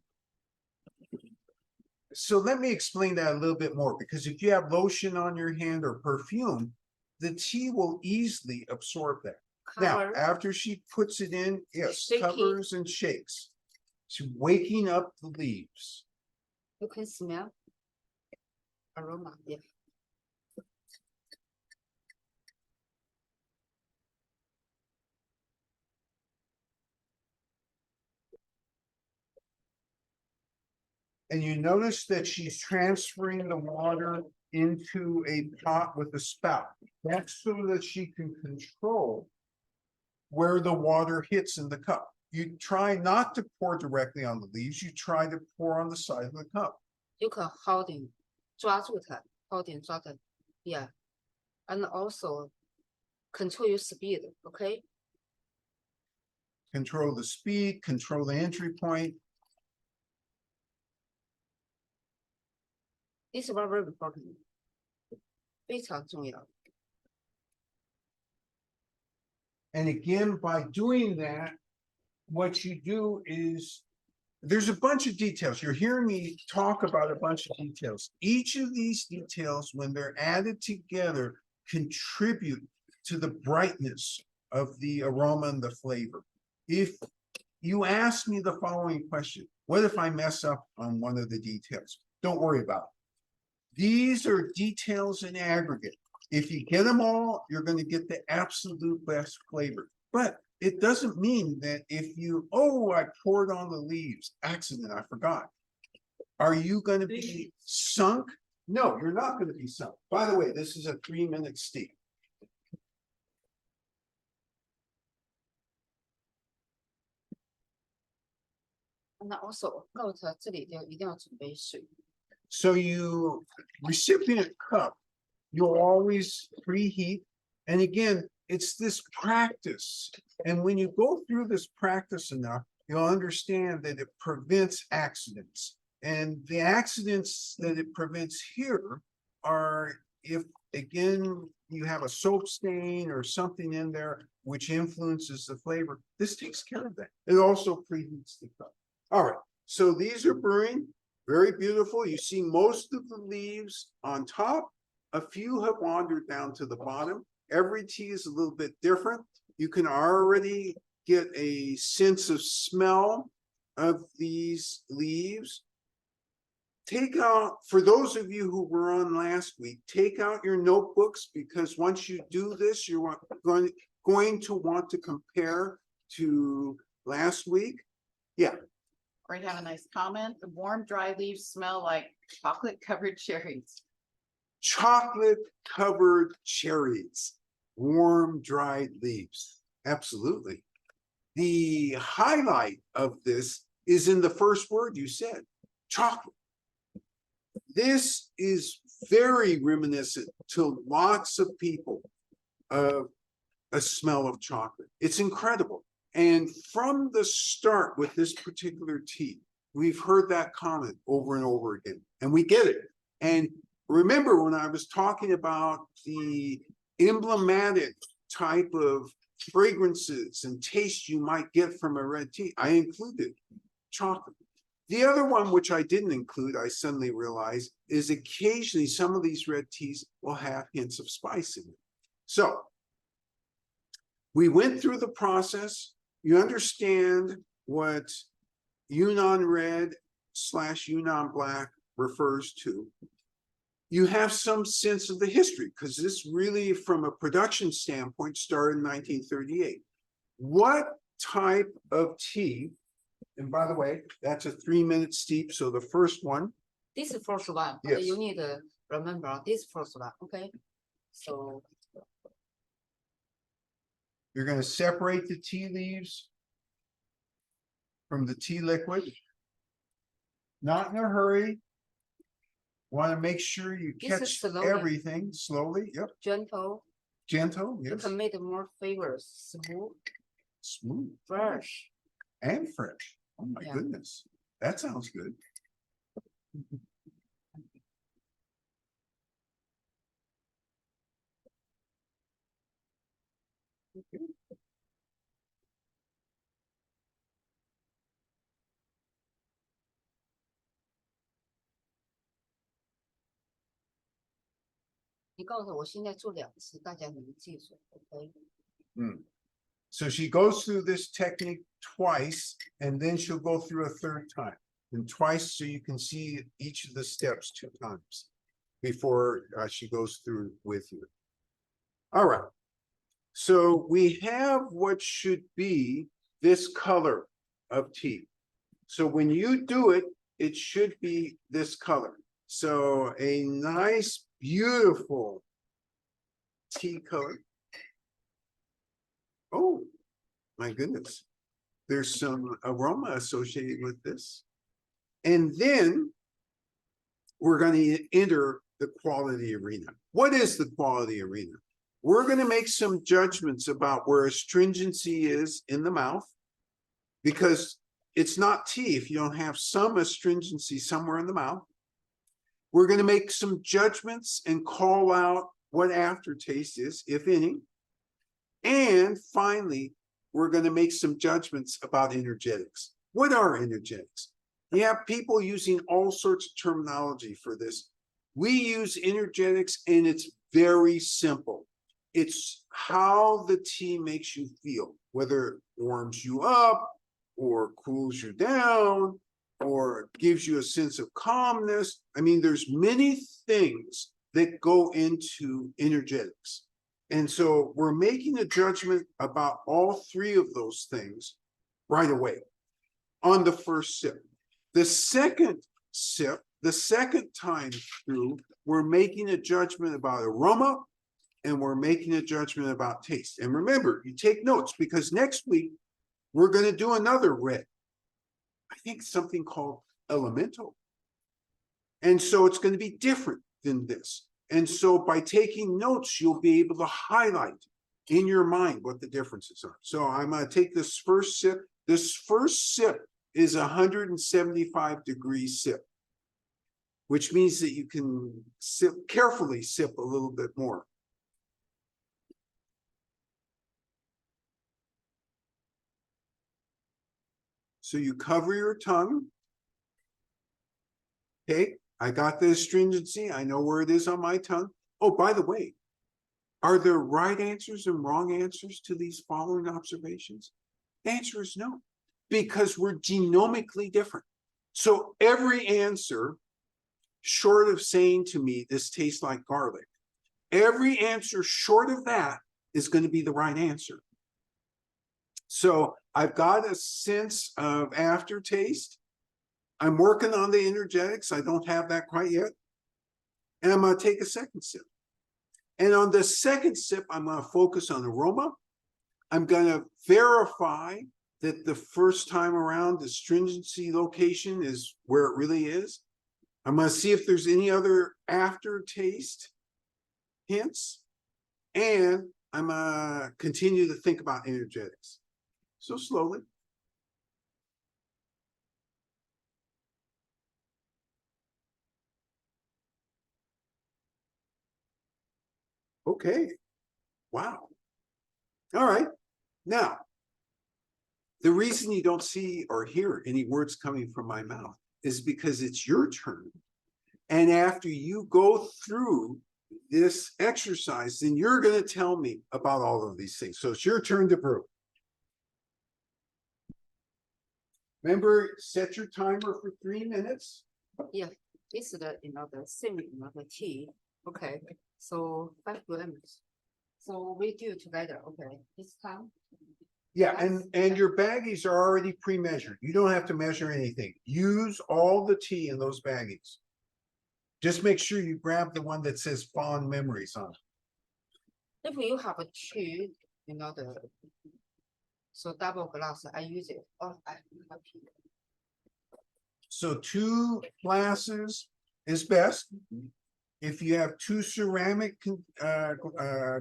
Speaker 1: So let me explain that a little bit more, because if you have lotion on your hand or perfume, the tea will easily absorb that. Now,
Speaker 2: cover
Speaker 1: after she puts it in, yes,
Speaker 2: Shake it.
Speaker 1: covers and shakes. She's waking up the leaves.
Speaker 2: you can smell aroma yeah
Speaker 1: And you notice that she's transferring the water into a pot with a spout. That's so that she can control where the water hits in the cup. You try not to pour directly on the leaves. You try to pour on the side of the cup.
Speaker 2: you can hold it 抓住它 hold it 抓着 yeah and also control your speed okay
Speaker 1: Control the speed, control the entry point.
Speaker 2: This is very important. 非常重要。
Speaker 1: And again, by doing that, what you do is there's a bunch of details. You're hearing me talk about a bunch of details. Each of these details, when they're added together, contribute to the brightness of the aroma and the flavor. If you ask me the following question, what if I mess up on one of the details? Don't worry about it. These are details in aggregate. If you get them all, you're going to get the absolute best flavor. But it doesn't mean that if you, oh, I poured on the leaves, accident, I forgot. Are you going to be sunk? No, you're not going to be sunk. By the way, this is a 3-minute steep.
Speaker 2: 那 also note 这里就一定要准备水。
Speaker 1: So you recipient cup, you'll always preheat. And again, it's this practice. And when you go through this practice enough, you'll understand that it prevents accidents. And the accidents that it prevents here are if, again, you have a soap stain or something in there which influences the flavor. This takes care of that. It also preheats the cup. All right, so these are brewing. Very beautiful. You see most of the leaves on top. A few have wandered down to the bottom. Every tea is a little bit different. You can already get a sense of smell of these leaves. Take out, for those of you who were on last week, take out your notebooks, because once you do this, you're going to want to compare to last week. Yeah.
Speaker 3: Right, have a nice comment. The warm, dry leaves smell like chocolate-covered cherries.
Speaker 1: Chocolate covered cherries, warm, dried leaves. Absolutely. The highlight of this is in the first word you said, chocolate. This is very reminiscent to lots of people of a smell of chocolate. It's incredible. And from the start with this particular tea, we've heard that comment over and over again, and we get it. And remember when I was talking about the emblematic type of fragrances and tastes you might get from a red tea, I included chocolate. The other one, which I didn't include, I suddenly realized, is occasionally some of these red teas will have hints of spice in it. So we went through the process. You understand what Yunnan red / Yunnan black refers to. You have some sense of the history, because this really, from a production standpoint, started in 1938. What type of tea, and by the way, that's a 3-minute steep, so the first one.
Speaker 2: This is first one.
Speaker 1: Yes.
Speaker 2: You need to remember this first one. Okay. So
Speaker 1: You're going to separate the tea leaves from the tea liquid. Not in a hurry. Want to make sure you
Speaker 2: This is
Speaker 1: catch
Speaker 2: slowly.
Speaker 1: everything slowly. Yep.
Speaker 2: gentle.
Speaker 1: Gentle.
Speaker 2: You
Speaker 1: Yes.
Speaker 2: can make more flavors, smooth,
Speaker 1: Smooth
Speaker 2: fresh.
Speaker 1: and fresh. Oh my
Speaker 2: Yeah.
Speaker 1: goodness. That sounds good.
Speaker 2: 你告诉我现在做2次，大家能记住 ，OK？
Speaker 1: So she goes through this technique twice, and then she'll go through a third time. And twice, so you can see each of the steps 2 times before she goes through with you. All right. So we have what should be this color of tea. So when you do it, it should be this color. So a nice, beautiful tea color. Oh, my goodness. There's some aroma associated with this. And then we're going to enter the quality arena. What is the quality arena? We're going to make some judgments about where astringency is in the mouth. because it's not tea if you don't have some astringency somewhere in the mouth. We're going to make some judgments and call out what aftertaste is, if any. And finally, we're going to make some judgments about energetics. What are energetics? You have people using all sorts of terminology for this. We use energetics and it's very simple. It's how the tea makes you feel, whether it warms you up or cools you down or gives you a sense of calmness. I mean, there's many things that go into energetics. And so we're making a judgment about all three of those things right away on the first sip. The second sip, the second time through, we're making a judgment about aroma and we're making a judgment about taste. And remember, you take notes because next week we're going to do another red. I think something called elemental. And so it's going to be different than this. And so by taking notes, you'll be able to highlight in your mind what the differences are. So I'm going to take this first sip. This first sip is a 175-degree sip, which means that you can carefully sip a little bit more. So you cover your tongue. Okay, I got the astringency. I know where it is on my tongue. Oh, by the way, are there right answers and wrong answers to these following observations? The answer is no, because we're genomically different. So every answer, short of saying to me, this tastes like garlic, every answer short of that is going to be the right answer. So I've got a sense of aftertaste. I'm working on the energetics. I don't have that quite yet. And I'm going to take a second sip. And on the second sip, I'm going to focus on aroma. I'm going to verify that the first time around, the astringency location is where it really is. I'm going to see if there's any other aftertaste hints. And I'm going to continue to think about energetics. So slowly. Okay. Wow. All right. Now, the reason you don't see or hear any words coming from my mouth is because it's your turn. And after you go through this exercise, then you're going to tell me about all of these things. So it's your turn to brew. Remember, set your timer for 3 minutes.
Speaker 2: Yeah, this is the the same the tea. Okay, so 5 grams. So we do together. Okay, this time.
Speaker 1: Yeah, and your baggies are already pre-measured. You don't have to measure anything. Use all the tea in those baggies. Just make sure you grab the one that says fond memories on it.
Speaker 2: If you have a two, the so double glass, I use it. Oh, I have tea.
Speaker 1: So 2 glasses is best. If you have 2 ceramic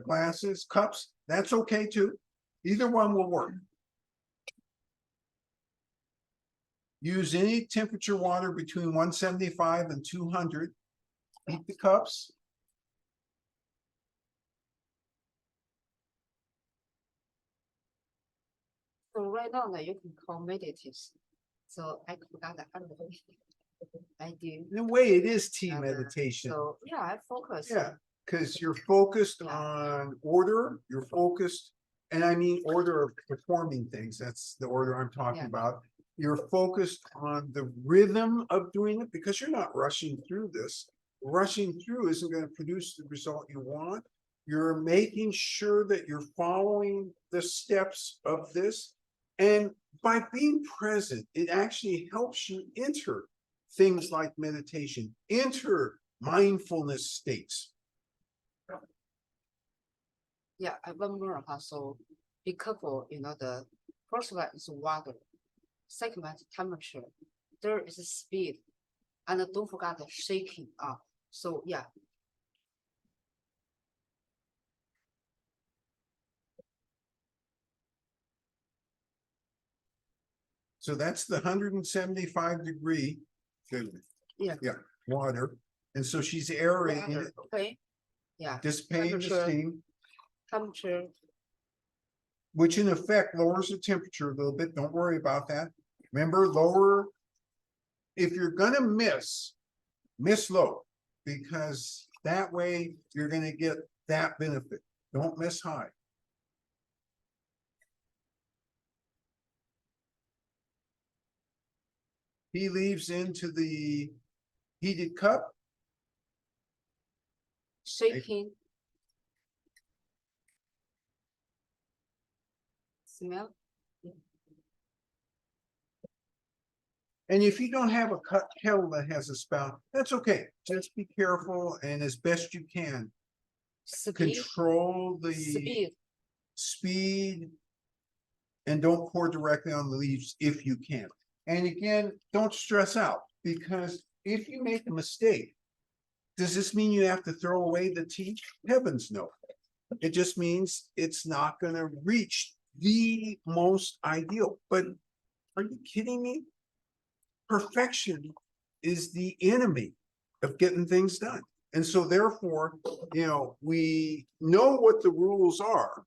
Speaker 1: glasses, cups, that's okay too. Either one will work. Use any temperature water between 175 and 200. Heat the cups.
Speaker 2: So right now, you can call meditation. So I forgot that. I do.
Speaker 1: In a way, it is tea
Speaker 2: Uh,
Speaker 1: meditation.
Speaker 2: So yeah, I focus.
Speaker 1: Yeah, because you're focused
Speaker 2: Yeah.
Speaker 1: on order, you're focused, and I mean order of performing things. That's the order I'm talking
Speaker 2: Yeah.
Speaker 1: about. You're focused on the rhythm of doing it because you're not rushing through this. Rushing through isn't going to produce the result you want. You're making sure that you're following the steps of this. And by being present, it actually helps you enter things like meditation, enter mindfulness states.
Speaker 2: Yeah, I one more. So be careful. The first one is water. Second one is temperature. Third is speed, and don't forget the shaking up. So yeah.
Speaker 1: So that's the 175-degree.
Speaker 2: Yeah.
Speaker 1: Water. And so she's aerating it,
Speaker 2: Okay. Yeah.
Speaker 1: dissipating the
Speaker 2: Temperature.
Speaker 1: steam,
Speaker 2: Temperature.
Speaker 1: which in effect lowers the temperature a little bit. Don't worry about that. Remember, lower. If you're gonna miss low, because that way you're gonna get that benefit. Don't miss high. He leaves into the heated cup.
Speaker 2: Shaking. Smell.
Speaker 1: And if you don't have a kettle that has a spout, that's okay. Just be careful and as best you can,
Speaker 2: Speed.
Speaker 1: control the
Speaker 2: Speed.
Speaker 1: speed. And don't pour directly on the leaves if you can. And again, don't stress out, because if you make a mistake, does this mean you have to throw away the tea? Heavens no. It just means it's not gonna reach the most ideal. But are you kidding me? Perfection is the enemy of getting things done. And so therefore, we know what the rules are.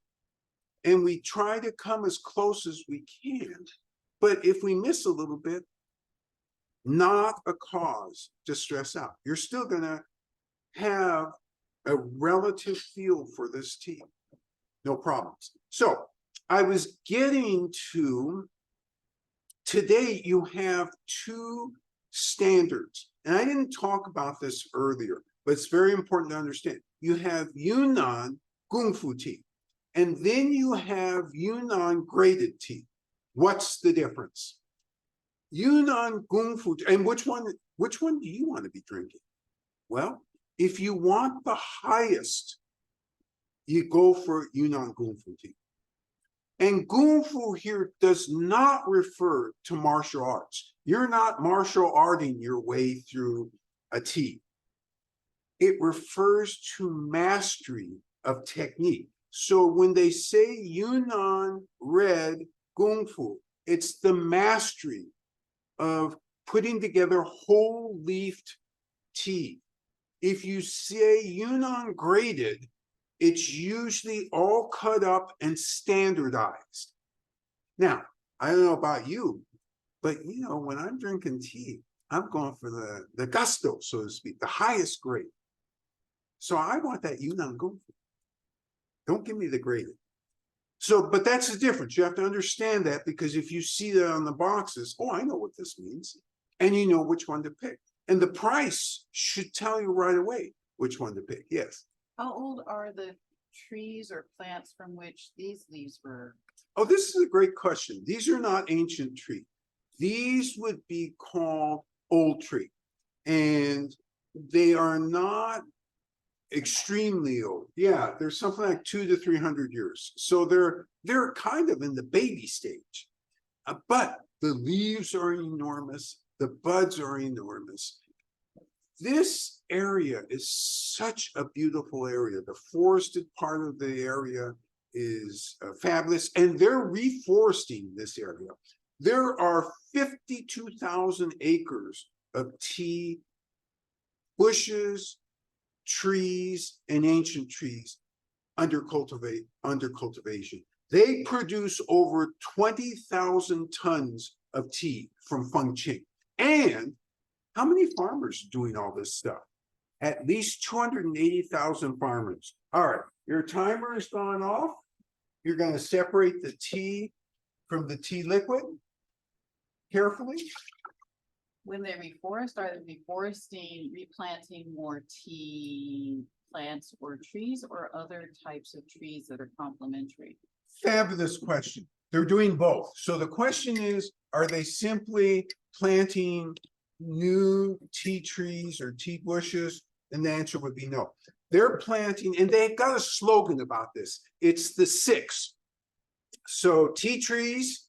Speaker 1: And we try to come as close as we can. But if we miss a little bit, not a cause to stress out. You're still gonna have a relative feel for this tea. No problems. So I was getting to, today you have two standards. And I didn't talk about this earlier, but it's very important to understand. You have Yunnan Gongfu tea. And then you have Yunnan graded tea. What's the difference? Yunnan Gongfu, and which one do you want to be drinking? Well, if you want the highest, you go for Yunnan Gongfu tea. And Gongfu here does not refer to martial arts. You're not martial arting your way through a tea. It refers to mastery of technique. So when they say Yunnan red Gongfu, it's the mastery of putting together whole leafed tea. If you say Yunnan graded, it's usually all cut up and standardized. Now, I don't know about you, but when I'm drinking tea, I'm going for the gusto, so to speak, the highest grade. So I want that Yunnan Gongfu. Don't give me the graded. So, but that's the difference. You have to understand that, because if you see that on the boxes, oh, I know what this means. And you know which one to pick. And the price should tell you right away which one to pick. Yes.
Speaker 3: How old are the trees or plants from which these leaves were?
Speaker 1: Oh, this is a great question. These are not ancient trees. These would be called old tree. And they are not extremely old. Yeah, there's something like 200 to 300 years. So they're kind of in the baby stage. But the leaves are enormous. The buds are enormous. This area is such a beautiful area. The forested part of the area is fabulous, and they're reforesting this area. There are 52,000 acres of tea bushes, trees, and ancient trees under cultivation. They produce over 20,000 tons of tea from Fengqing. And how many farmers are doing all this stuff? At least 280,000 farmers. All right, your timer has gone off. You're going to separate the tea from the tea liquid carefully.
Speaker 3: When they reforest, are they reforesting, replanting more tea plants or trees, or other types of trees that are complementary?
Speaker 1: Fabulous question. They're doing both. So the question is, are they simply planting new tea trees or tea bushes? And the answer would be no. They're planting, and they've got a slogan about this. It's the 6. So tea trees,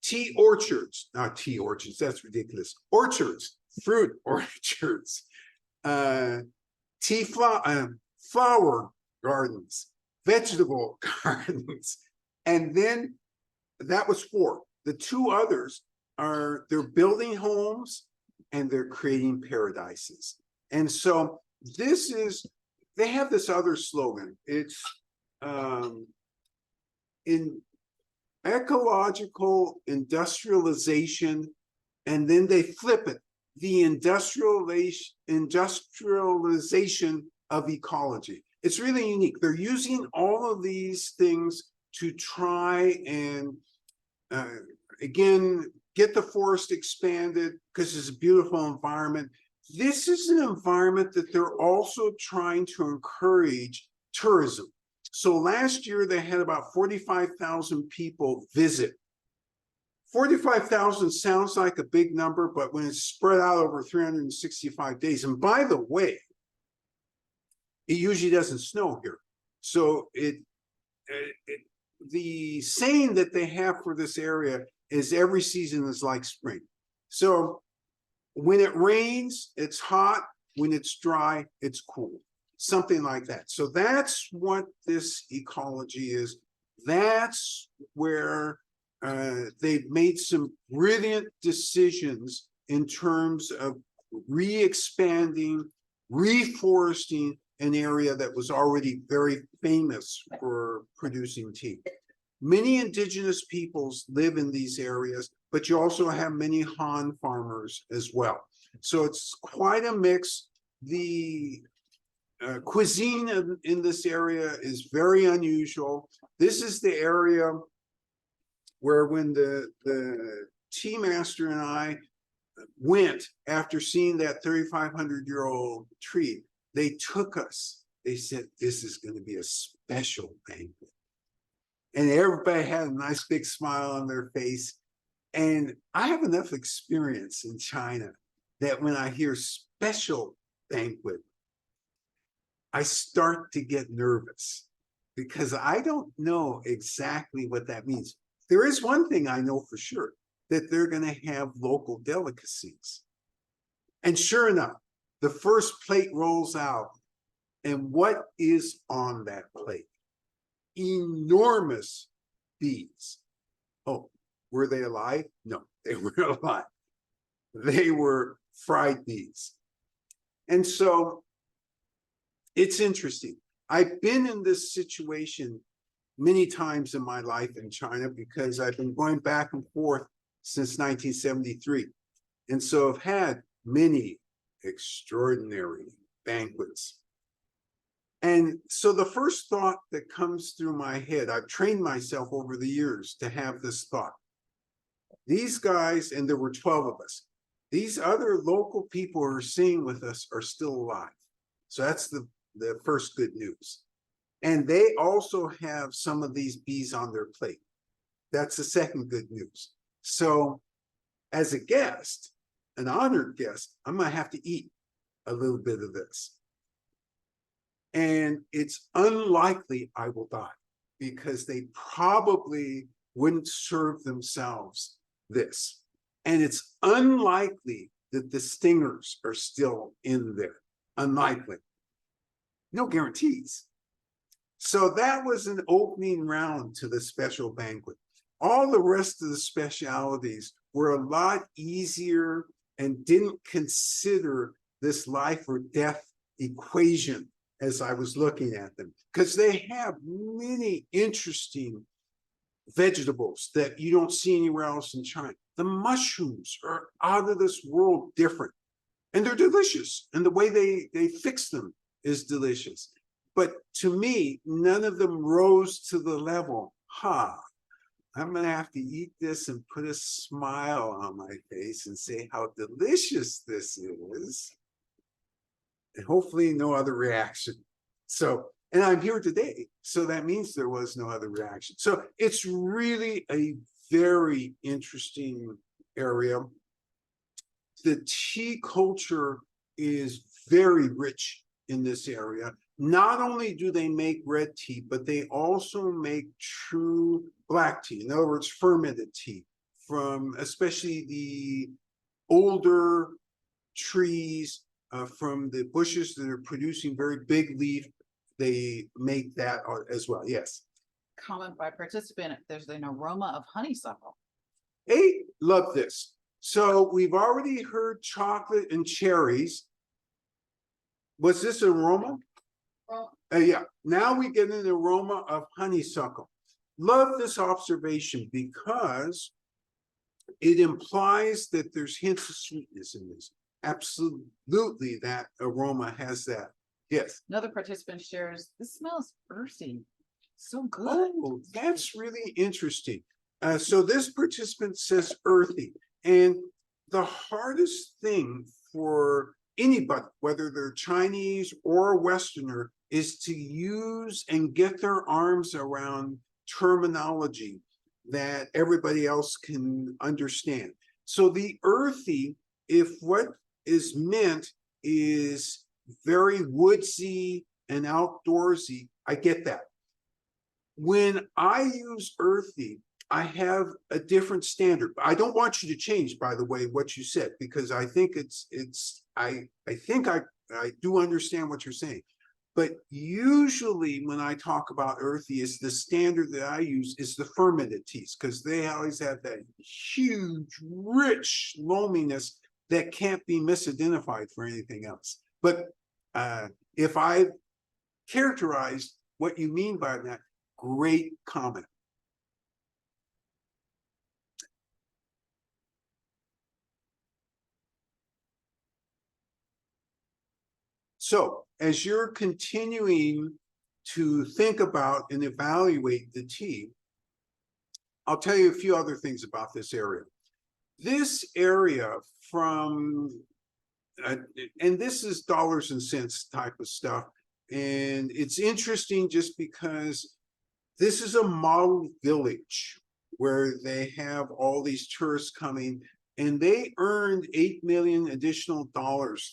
Speaker 1: tea orchards, not tea orchards, that's ridiculous. Orchards, fruit orchards, flower gardens, vegetable gardens. And then that was 4. The 2 others they're building homes and they're creating paradises. And so they have this other slogan. It's in ecological industrialization, and then they flip it, the industrialization of ecology. It's really unique. They're using all of these things to try and again get the forest expanded because it's a beautiful environment. This is an environment that they're also trying to encourage tourism. So last year they had about 45,000 people visit. 45,000 sounds like a big number, but when it's spread out over 365 days, and by the way, it usually doesn't snow here. So the saying that they have for this area is every season is like spring. So when it rains, it's hot. When it's dry, it's cool. Something like that. So that's what this ecology is. That's where they've made some brilliant decisions in terms of re-expanding, reforesting an area that was already very famous for producing tea. Many indigenous peoples live in these areas, but you also have many Han farmers as well. So it's quite a mix. The cuisine in this area is very unusual. This is the area where when the tea master and I went after seeing that 3,500-year-old tree, they took us. They said, this is going to be a special banquet. And everybody had a nice big smile on their face. And I have enough experience in China that when I hear special banquet, I start to get nervous because I don't know exactly what that means. There is one thing I know for sure, that they're going to have local delicacies. And sure enough, the first plate rolls out. And what is on that plate? Enormous bees. Oh, were they alive? No, they were alive. They were fried bees. And so it's interesting. I've been in this situation many times in my life in China because I've been going back and forth since 1973. And so I've had many extraordinary banquets. And so the first thought that comes through my head, I've trained myself over the years to have this thought. These guys, and there were 12 of us, these other local people who are singing with us are still alive. So that's the first good news. And they also have some of these bees on their plate. That's the second good news. So as a guest, an honored guest, I'm going to have to eat a little bit of this. And it's unlikely I will die because they probably wouldn't serve themselves this. And it's unlikely that the stingers are still in there. Unlikely. No guarantees. So that was an opening round to the special banquet. All the rest of the specialities were a lot easier and didn't consider this life or death equation as I was looking at them, because they have many interesting vegetables that you don't see anywhere else in China. The mushrooms are out of this world different, and they're delicious, and the way they fix them is delicious. But to me, none of them rose to the level, I'm going to have to eat this and put a smile on my face and say how delicious this is. And hopefully no other reaction. So, and I'm here today, so that means there was no other reaction. So it's really a very interesting area. The tea culture is very rich in this area. Not only do they make red tea, but they also make true black tea. In other words, fermented tea from especially the older trees from the bushes that are producing very big leaf. They make that as well. Yes.
Speaker 3: Comment by participant, there's an aroma of honeysuckle.
Speaker 1: Hey, love this. So we've already heard chocolate and cherries. Was this aroma? Yeah, now we get an aroma of honeysuckle. Love this observation because it implies that there's hints of sweetness in this. Absolutely, that aroma has that. Yes.
Speaker 3: Another participant shares, this smells earthy. So good.
Speaker 1: Oh, that's really interesting. So this participant says earthy, and the hardest thing for anybody, whether they're Chinese or Westerner, is to use and get their arms around terminology that everybody else can understand. So the earthy, if what is meant is very woodsy and outdoorsy, I get that. When I use earthy, I have a different standard. I don't want you to change, by the way, what you said, because I think I do understand what you're saying. But usually when I talk about earthy, is the standard that I use is the fermented teas, because they always have that huge, rich loaminess that can't be misidentified for anything else. But if I characterized what you mean by that, great comment. So as you're continuing to think about and evaluate the tea, I'll tell you a few other things about this area. This area from, and this is dollars and cents type of stuff. And it's interesting just because this is a model village where they have all these tourists coming, and they earned $8 million additional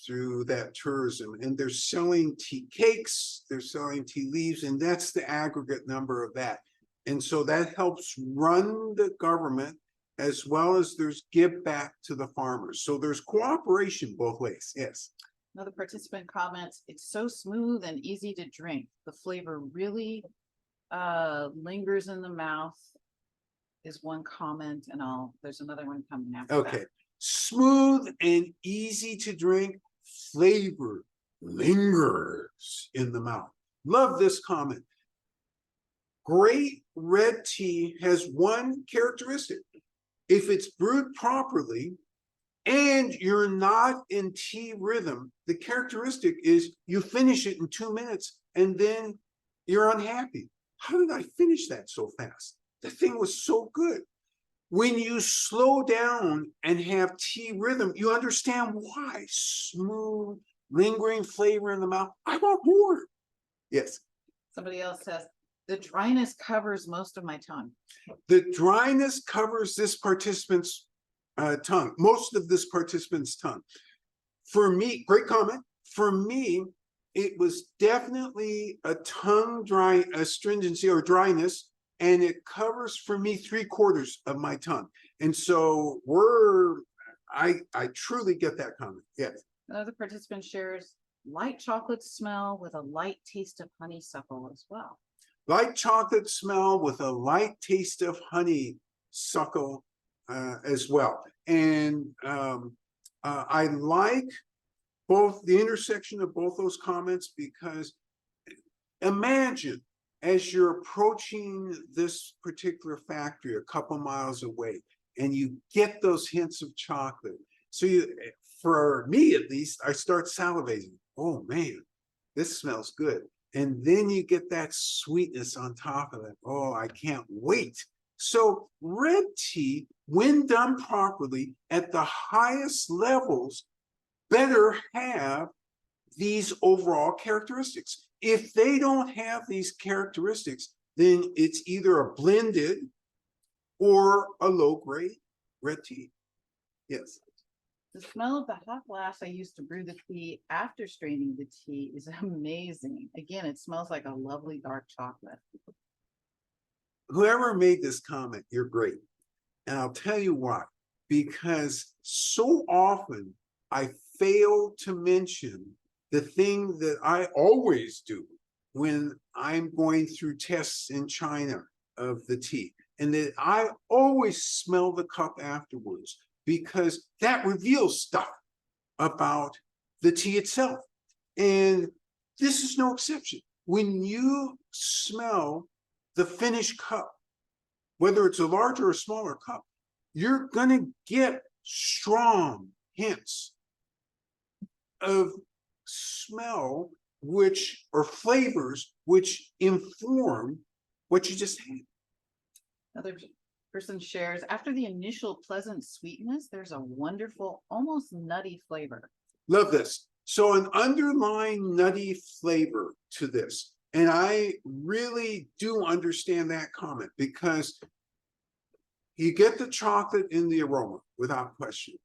Speaker 1: through that tourism. And they're selling tea cakes, they're selling tea leaves, and that's the aggregate number of that. And so that helps run the government, as well as there's give back to the farmers. So there's cooperation both ways. Yes.
Speaker 3: Another participant comments, it's so smooth and easy to drink. The flavor really lingers in the mouth is one comment, and there's another one coming after
Speaker 1: Okay.
Speaker 3: that.
Speaker 1: Smooth and easy to drink, flavor lingers in the mouth. Love this comment. Great red tea has one characteristic. If it's brewed properly and you're not in tea rhythm, the characteristic is you finish it in 2 minutes and then you're unhappy. How did I finish that so fast? The thing was so good. When you slow down and have tea rhythm, you understand why. Smooth, lingering flavor in the mouth. I want more. Yes.
Speaker 3: Somebody else says, the dryness covers most of my tongue.
Speaker 1: The dryness covers this participant's tongue, most of this participant's tongue. For me, great comment. For me, it was definitely a tongue dry, astringency or dryness, and it covers for me 3/4 of my tongue. And so I truly get that comment. Yes.
Speaker 3: Another participant shares light chocolate smell with a light taste of honeysuckle as well.
Speaker 1: Light chocolate smell with a light taste of honeysuckle as well. And I like both the intersection of both those comments, because imagine as you're approaching this particular factory a couple miles away and you get those hints of chocolate. So for me at least, I start salivating. Oh man, this smells good. And then you get that sweetness on top of it. Oh, I can't wait. So red tea, when done properly at the highest levels, better have these overall characteristics. If they don't have these characteristics, then it's either a blended or a low-grade red tea. Yes.
Speaker 3: The smell of the hot glass I used to brew the tea after straining the tea is amazing. Again, it smells like a lovely dark chocolate.
Speaker 1: Whoever made this comment, you're great. And I'll tell you why. Because so often I fail to mention the thing that I always do when I'm going through tests in China of the tea. and that I always smell the cup afterwards because that reveals stuff about the tea itself. And this is no exception. When you smell the finished cup, whether it's a larger or smaller cup, you're gonna get strong hints of smell, which or flavors which inform what you just had.
Speaker 3: Another person shares, after the initial pleasant sweetness, there's a wonderful, almost nutty flavor.
Speaker 1: Love this. So an underlying nutty flavor to this. And I really do understand that comment because you get the chocolate in the aroma without question.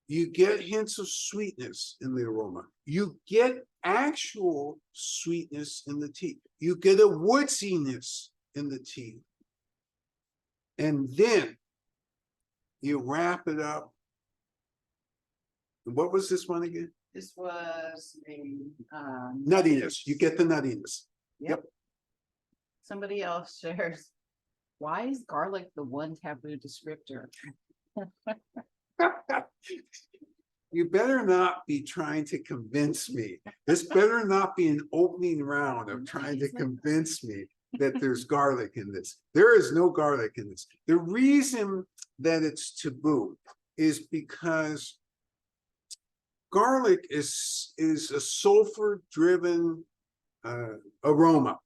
Speaker 1: You get hints of sweetness in the aroma. You get actual sweetness in the tea. You get a woodsiness in the tea. And then you wrap it up. And what was this one again?
Speaker 3: This was a
Speaker 1: Nuttiness. You get the nuttiness. Yep.
Speaker 3: Somebody else shares, why is garlic the one taboo descriptor?
Speaker 1: You better not be trying to convince me. This better not be an opening round of trying to convince me that there's garlic in this. There is no garlic in this. The reason that it's taboo is because garlic is a sulfur-driven aroma.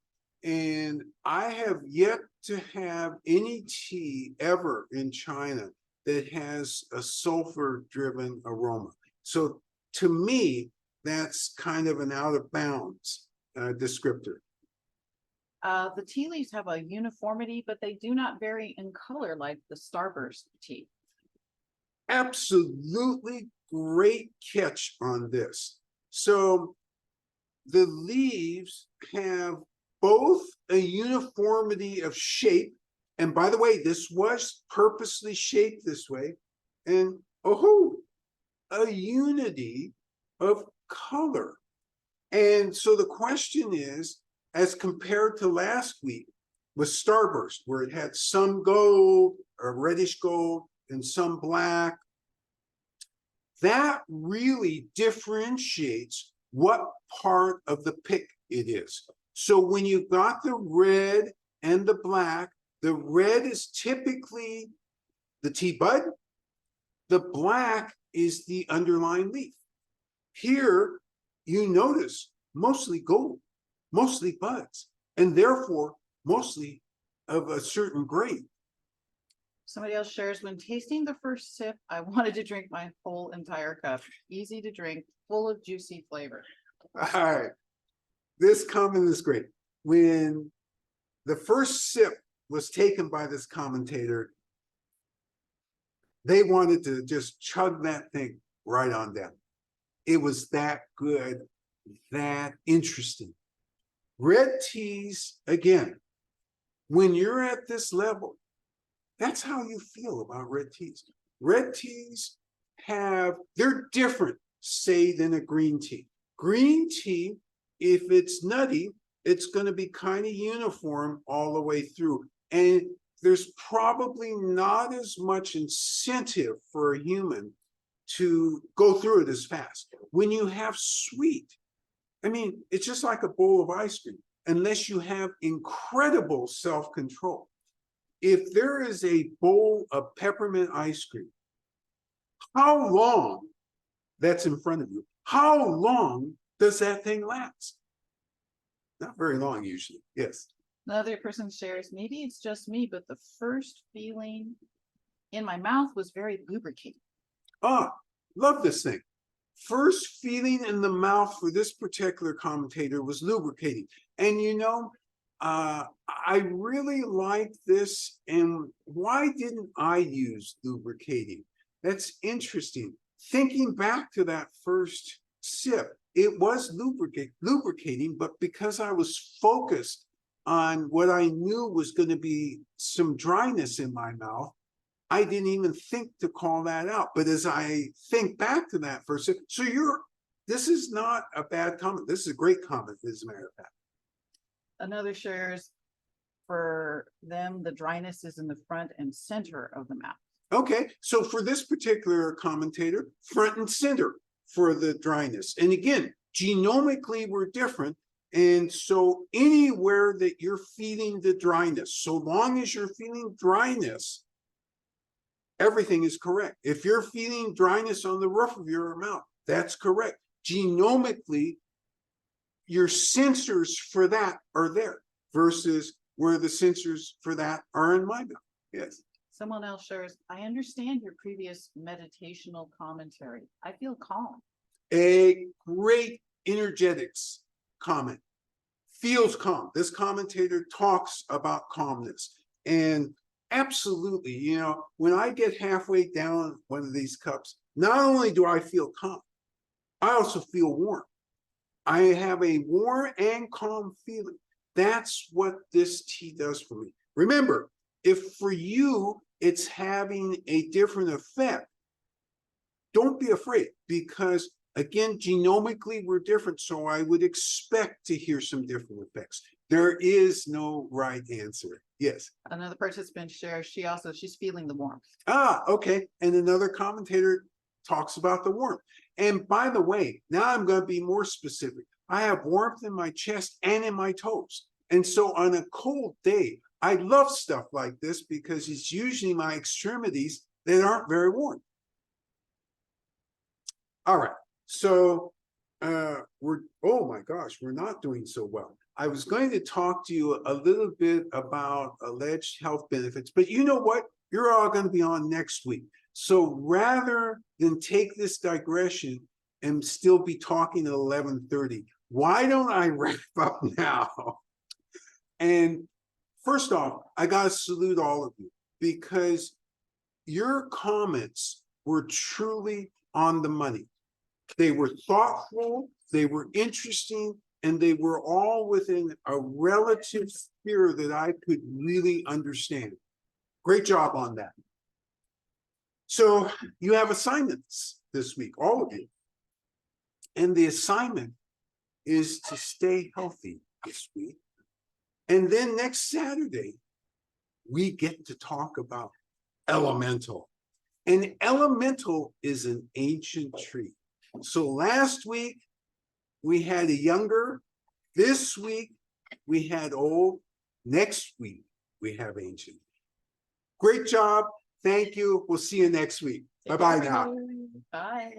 Speaker 1: And I have yet to have any tea ever in China that has a sulfur-driven aroma. So to me, that's kind of an out of bounds descriptor.
Speaker 3: The tea leaves have a uniformity, but they do not vary in color like the Starburst tea.
Speaker 1: Absolutely great catch on this. So the leaves have both a uniformity of shape, and by the way, this was purposely shaped this way, and a unity of color. And so the question is, as compared to last week with Starburst, where it had some gold or reddish gold and some black, that really differentiates what part of the pick it is. So when you've got the red and the black, the red is typically the tea bud, the black is the underlying leaf. Here, you notice mostly gold, mostly buds, and therefore mostly of a certain grade.
Speaker 3: Somebody else shares, when tasting the first sip, I wanted to drink my whole entire cup. Easy to drink, full of juicy flavor.
Speaker 1: All right, this comment is great. When the first sip was taken by this commentator, they wanted to just chug that thing right on down. It was that good, that interesting. Red teas, again, when you're at this level, that's how you feel about red teas. Red teas they're different, say, than a green tea. Green tea, if it's nutty, it's going to be kind of uniform all the way through. And there's probably not as much incentive for a human to go through it as fast. When you have sweet, I mean, it's just like a bowl of ice cream, unless you have incredible self-control. If there is a bowl of peppermint ice cream, how long that's in front of you, how long does that thing last? Not very long, usually. Yes.
Speaker 3: Another person shares, maybe it's just me, but the first feeling in my mouth was very lubricating.
Speaker 1: Ah, love this thing. First feeling in the mouth for this particular commentator was lubricating. And you know, I really like this. And why didn't I use lubricating? That's interesting. Thinking back to that first sip, it was lubricating, but because I was focused on what I knew was going to be some dryness in my mouth, I didn't even think to call that out. But as I think back to that first sip, so this is not a bad comment. This is a great comment, as a matter of fact.
Speaker 3: Another shares, for them, the dryness is in the front and center of the mouth.
Speaker 1: Okay, so for this particular commentator, front and center for the dryness. And again, genomically, we're different. And so anywhere that you're feeling the dryness, so long as you're feeling dryness, everything is correct. If you're feeling dryness on the roof of your mouth, that's correct. Genomically, your sensors for that are there versus where the sensors for that are in my mouth. Yes.
Speaker 3: Someone else shares, I understand your previous meditational commentary. I feel calm.
Speaker 1: A great energetics comment. Feels calm. This commentator talks about calmness. And absolutely, you know, when I get halfway down one of these cups, not only do I feel calm, I also feel warm. I have a warm and calm feeling. That's what this tea does for me. Remember, if for you it's having a different effect, don't be afraid, because again, genomically we're different. So I would expect to hear some different effects. There is no right answer. Yes.
Speaker 3: Another participant shares, she's feeling the warmth.
Speaker 1: Ah, okay. And another commentator talks about the warmth. And by the way, now I'm going to be more specific. I have warmth in my chest and in my toes. And so on a cold day, I love stuff like this because it's usually my extremities that aren't very warm. All right. So oh my gosh, we're not doing so well. I was going to talk to you a little bit about alleged health benefits, but you know what? You're all going to be on next week. So rather than take this digression and still be talking at 11:30, why don't I wrap up now? And first off, I got to salute all of you, because your comments were truly on the money. They were thoughtful, they were interesting, and they were all within a relative sphere that I could really understand. Great job on that. So you have assignments this week, all of you. And the assignment is to stay healthy this week. And then next Saturday, we get to talk about elemental. And elemental is an ancient tree. So last week, we had a younger. This week, we had old. Next week, we have ancient. Great job. Thank you. We'll see you next week. Bye-bye now.
Speaker 3: Bye.